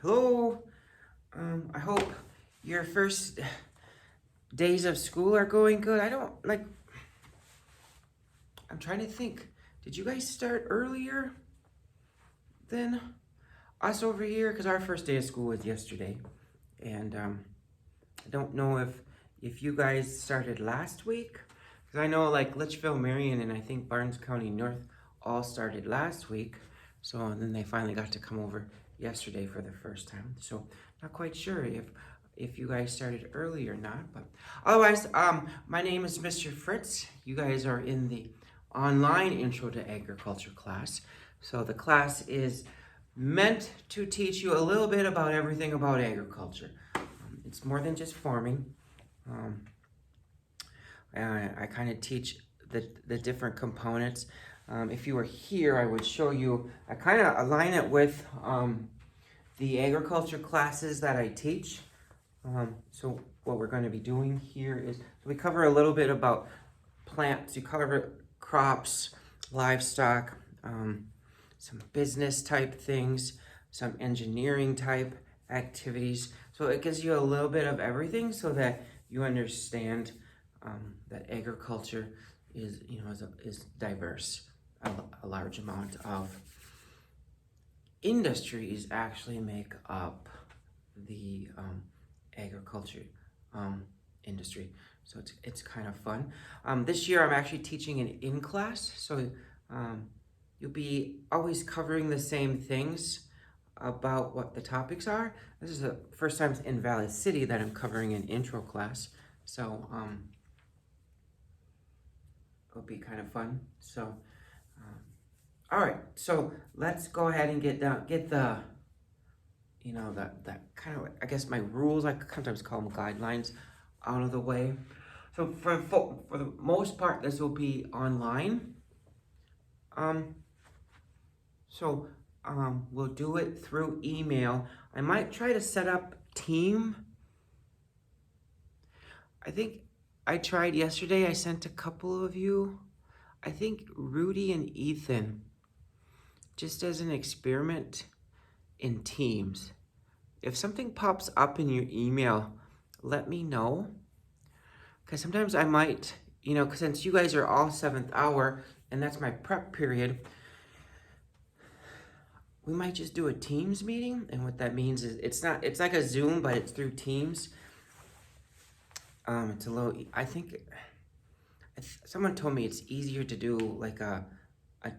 Hello. I hope your first days of school are going good. I'm trying to think. Did you guys start earlier than us over here? Because our first day of school was yesterday. And I don't know if you guys started last week. Because I know like Litchfield, Marion, and I think Barnes County North all started last week. So and then they finally got to come over yesterday for the first time. So not quite sure if you guys started early or not, but otherwise, my name is Mr. Fritz. You guys are in the online Intro to Agriculture class. So the class is meant to teach you a little bit about everything about agriculture. It's more than just farming. Um, I kind of teach the different components. If you were here, I would show you, I kind of align it with the agriculture classes that I teach. So what we're going to be doing here is, we cover a little bit about plants, you cover crops, livestock, some business type things, some engineering type activities. So it gives you a little bit of everything so that you understand that agriculture is, is diverse. A large amount of industries actually make up the agriculture industry. So it's kind of fun. This year I'm actually teaching an in-class, so you'll be always covering the same things about what the topics are. This is the first time in Valley City that I'm covering an intro class, so it'll be kind of fun. So all right, so let's go ahead and get the that kind of, I guess, my rules, I sometimes call them guidelines, out of the way. So for the most part, this will be online. So we'll do it through email. I might try to set up team. I think I tried yesterday. I sent a couple of you. I think Rudy and Ethan, just as an experiment in Teams. If something pops up in your email, let me know. Because sometimes I might, cause since you guys are all 7th hour, and that's my prep period, we might just do a Teams meeting. And what that means is it's like a Zoom, but it's through Teams. It's a little, I think, someone told me it's easier to do like a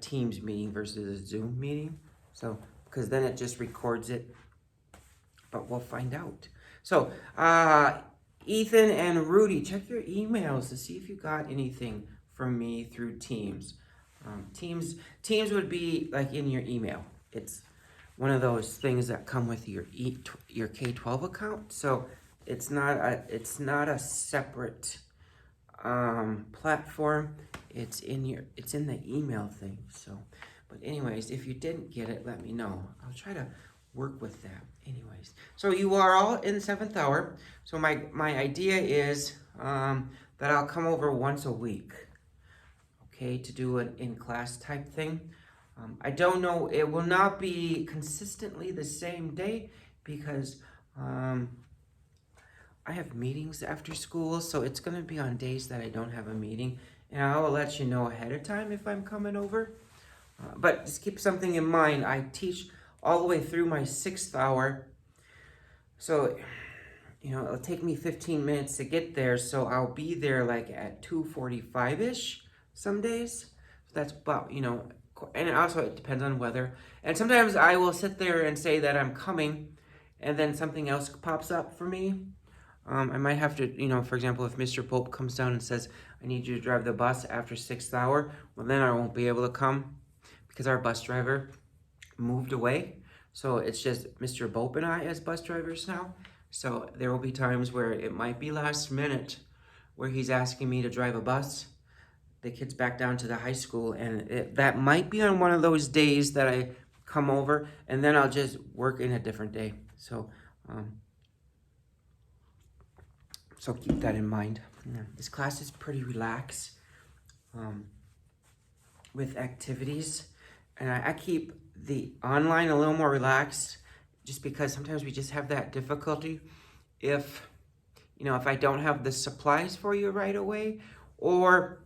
Teams meeting versus a Zoom meeting. So, because then it just records it, but we'll find out. So, Ethan and Rudy, check your emails to see if you got anything from me through Teams. Teams would be like in your email. It's one of those things that come with your K-12 account. So it's not a separate platform. It's in the email thing. So, but anyways, if you didn't get it, let me know. I'll try to work with that. Anyways, so you are all in 7th hour. So my idea is that I'll come over once a week, okay, to do an in-class type thing. I don't know, it will not be consistently the same day because I have meetings after school, so it's going to be on days that I don't have a meeting, and I will let you know ahead of time if I'm coming over. But just keep something in mind. I teach all the way through my 6th hour, so it'll take me 15 minutes to get there, so I'll be there like at 2:45ish some days. So that's about, and also it depends on weather. And sometimes I will sit there and say that I'm coming, and then something else pops up for me. I might have to, for example, if Mr. Pope comes down and says, I need you to drive the bus after 6th hour, well, then I won't be able to come because our bus driver moved away. So it's just Mr. Pope and I as bus drivers now. So there will be times where it might be last minute where he's asking me to drive a bus, the kids back down to the high school, and that might be on one of those days that I come over, and then I'll just work in a different day. So so keep that in mind. Yeah. This class is pretty relaxed with activities, and I keep the online a little more relaxed just because sometimes we just have that difficulty if, if I don't have the supplies for you right away, or,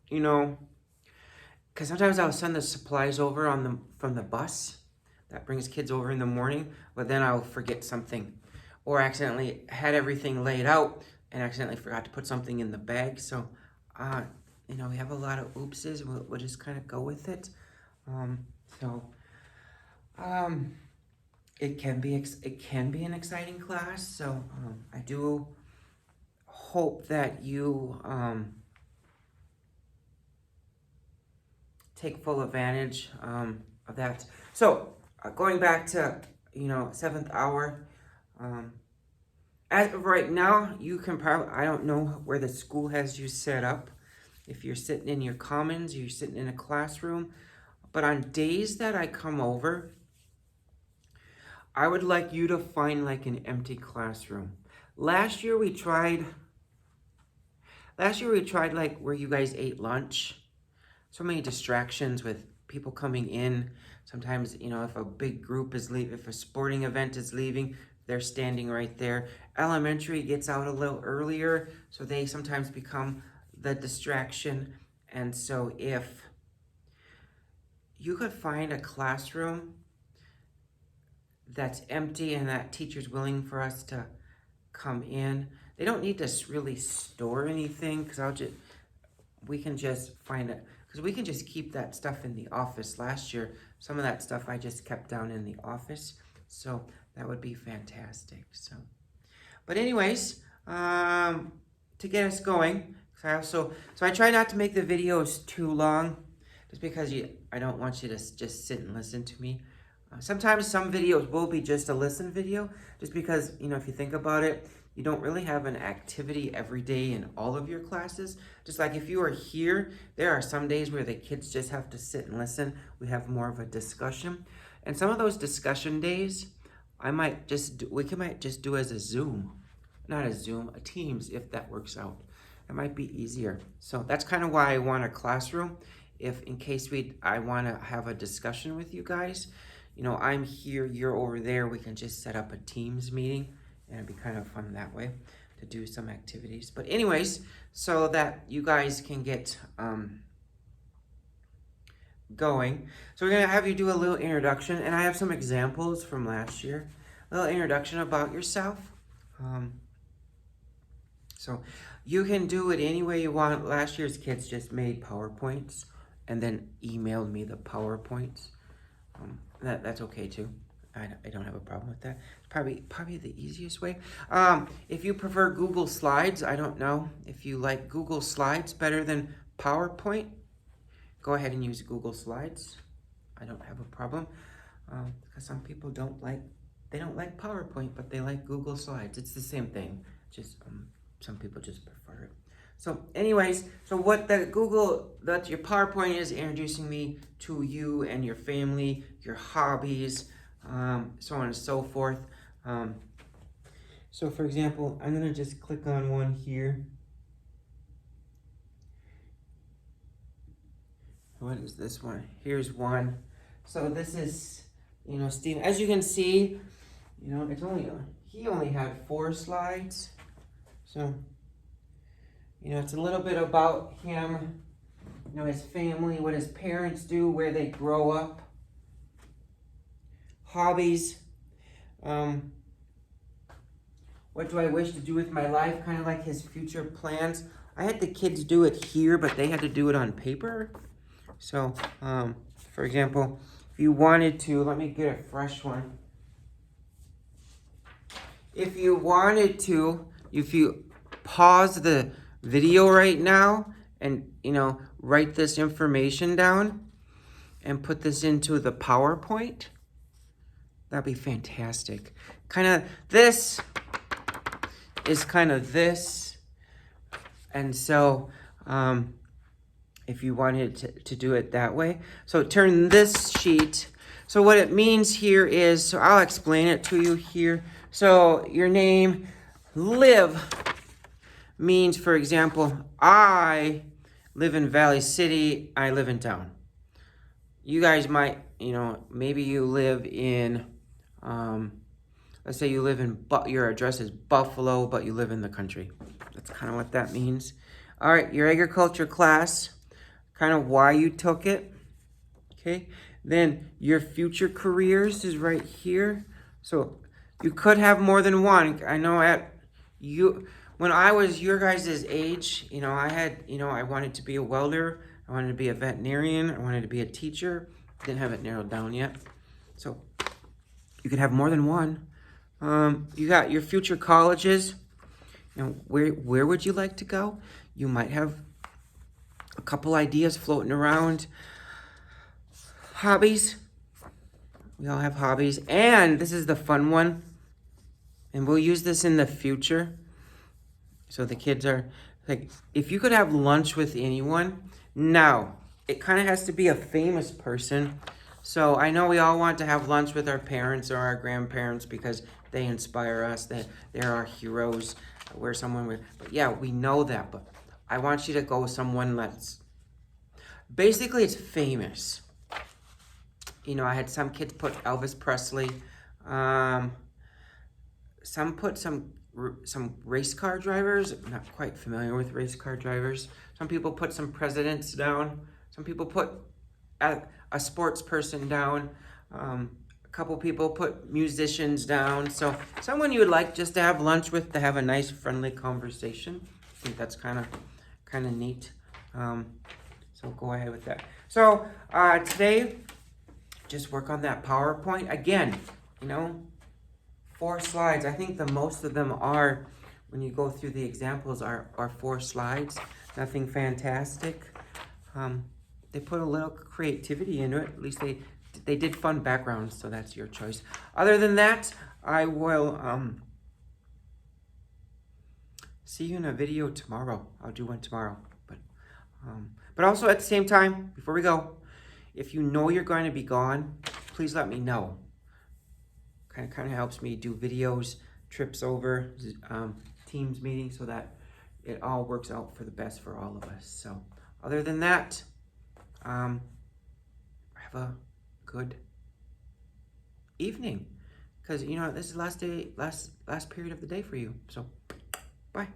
because sometimes I'll send the supplies over from the bus that brings kids over in the morning, but then I'll forget something, or accidentally had everything laid out and accidentally forgot to put something in the bag. So, we have a lot of oopses. We'll just kind of go with it. It can be an exciting class. So I do hope that you take full advantage of that. So going back to 7th hour. As of right now, you can probably, I don't know where the school has you set up. If you're sitting in your commons, you're sitting in a classroom. But on days that I come over, I would like you to find like an empty classroom. Last year we tried like where you guys ate lunch. So many distractions with people coming in. Sometimes, if a big group is leaving, if a sporting event is leaving, they're standing right there. Elementary gets out a little earlier, so they sometimes become the distraction. And so if you could find a classroom that's empty and that teacher's willing for us to come in, they don't need to really store anything, because we can just find it, because we can just keep that stuff in the office. Last year, some of that stuff I just kept down in the office, so that would be fantastic. So, but anyways, to get us going, so I try not to make the videos too long, just because I don't want you to just sit and listen to me. Sometimes some videos will be just a listen video, just because, if you think about it, you don't really have an activity every day in all of your classes. Just like if you are here, there are some days where the kids just have to sit and listen. We have more of a discussion. And some of those discussion days, we might just do as a Zoom. Not a Zoom, a Teams, if that works out. It might be easier. So that's kind of why I want a classroom. If in case I want to have a discussion with you guys, I'm here, you're over there, we can just set up a Teams meeting, and it'd be kind of fun that way to do some activities. But anyways, so that you guys can get going. So we're going to have you do a little introduction, and I have some examples from last year. A little introduction about yourself. So you can do it any way you want. Last year's kids just made PowerPoints and then emailed me the PowerPoints. That's okay too. I don't have a problem with that. It's probably the easiest way. If you prefer Google Slides, I don't know if you like Google Slides better than PowerPoint, go ahead and use Google Slides. I don't have a problem, because some people don't like PowerPoint, but they like Google Slides. It's the same thing. Just some people just prefer it. So anyways, so what that your PowerPoint is introducing me to you and your family, your hobbies, so on and so forth. So for example, I'm gonna just click on one here. What is this one? Here's one. So this is, Steve. As you can see, he only had 4 slides. So, it's a little bit about him, his family, what his parents do, where they grow up, hobbies, what do I wish to do with my life, kind of like his future plans. I had the kids do it here, but they had to do it on paper. So, for example, if you wanted to, let me get a fresh one. If you wanted to, if you pause the video right now and, write this information down and put this into the PowerPoint, that'd be fantastic. This is kind of this. And so, if you wanted to do it that way. So turn this sheet. So what it means here is, so I'll explain it to you here. So your name, live, means, for example, I live in Valley City, I live in town. You guys might, maybe you live in let's say you live in, your address is Buffalo, but you live in the country. That's kind of what that means. All right, your agriculture class, kind of why you took it. Okay, then your future careers is right here. So you could have more than one. I know when I was your guys' age, I had, I wanted to be a welder. I wanted to be a veterinarian. I wanted to be a teacher. Didn't have it narrowed down yet. So you could have more than one. You got your future colleges. Where would you like to go? You might have a couple ideas floating around. Hobbies. We all have hobbies. And this is the fun one. And we'll use this in the future. So the kids are like, if you could have lunch with anyone, now it kind of has to be a famous person. So I know we all want to have lunch with our parents or our grandparents because they inspire us. They're our heroes. We're someone with, but yeah, we know that. But I want you to go with someone that's basically it's famous. I had some kids put Elvis Presley. Some put some race car drivers. I'm not quite familiar with race car drivers. Some people put some presidents down. Some people put a sports person down. A couple people put musicians down. So someone you would like just to have lunch with, to have a nice friendly conversation. I think that's kind of neat. So go ahead with that. So today, just work on that PowerPoint. Again, 4 slides. I think the most of them are, when you go through the examples, are 4 slides. Nothing fantastic. They put a little creativity into it. At least they did fun backgrounds, so that's your choice. Other than that, I will see you in a video tomorrow. I'll do one tomorrow. But also at the same time, before we go, if you know you're going to be gone, please let me know. Kind of helps me do videos, trips over, Teams meetings, so that it all works out for the best for all of us. So other than that, have a good evening, because this is the last period of the day for you. So bye.